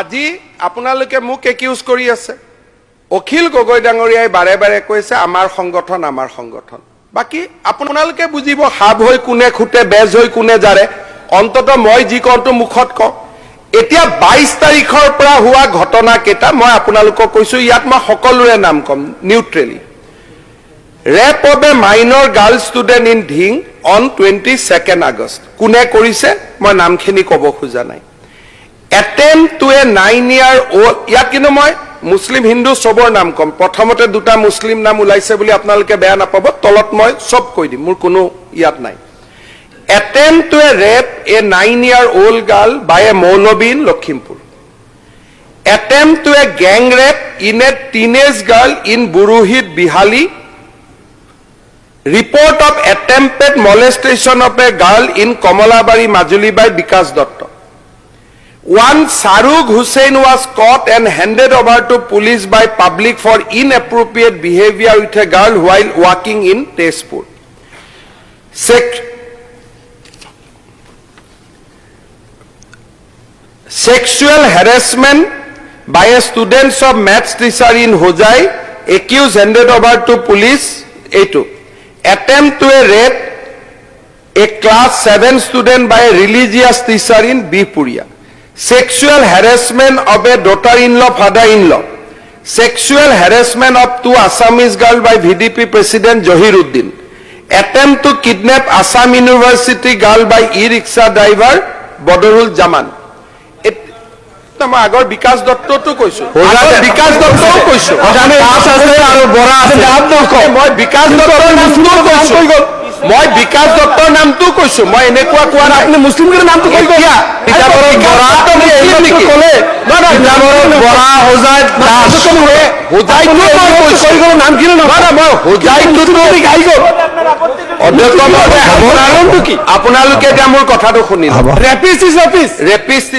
আজি আপোনালোকে মোক একিউজ কৰি আছে অখিল গগৈ ডাঙৰীয়াই বাৰে বাৰে কৈছে আমাৰ সংগঠন বাকি আপোনালোকে বুজিব হাব হৈ কোনে খুটে বেজ হৈ কোনে জাৰে অন্তত মই যি কওঁটো মুখত কওঁ এতিয়া 22 তাৰিখৰ পৰা হোৱা ঘটনা কেইটা মই আপোনালোকক কৈছো ইয়াত মই সকলোৰে নাম কম নিউট্ৰেলি rape of a minor girl student in Dhing on 22nd August কোনে কৰিছে মই নামখিনি ক'ব খোজা নাই attempt to a 9-year-old ইয়াত কিন্তু মই মুসলিম হিন্দু সবৰ নাম কম প্ৰথমতে দুটা মুসলিম নাম ওলাইছে বুলি আপোনালোকে বেয়া নাপাব তলত মই সব কৈ দিম মোৰ কোনো ইয়াত নাই attempt to a rape a 9-year-old girl by a Maulavi in Lakhimpur attempt to a gang rape in a teenage girl in Buruhit Bihali report of attempted molestation of a girl in Kamalabari Majuli by Bikas Datta one Sarug Hussain was caught and handed over to police by public for inappropriate behavior with a girl while walking in Tezpur. Sexual harassment by a student of maths teacher in Hojai, accused handed over to police. A2. Attempt to a rape a class 7 student by a religious teacher in Bipuria. Sexual harassment of a daughter-in-law, father-in-law. Sexual harassment of two Assamese girls by VDP President Johiruddin. Attempt to kidnap Assam University girl by e-rickshaw driver Badrul Zaman. মই আগৰ বিকাশ দত্তটো কৈছো বিকাশ দত্তও কৈছো মই বিকাশ দত্তৰ নামটো কৈছো মই বিকাশ দত্তৰ নামটো কৈছো মই এনেকুৱা কোৱা নাই আপুনি মুছলিমৰ নামটো কৈ দিয়া পিতাবৰৰ বৰা ক'লে বৰা হোজাই দাস হোজাইটো কৈছো নাম কি নহয় মই হোজাইটো গাই গ'ল আপোনালোকে এতিয়া মোৰ কথাটো শুনিল ৰেপিষ্ট ইজ ৰেপিষ্ট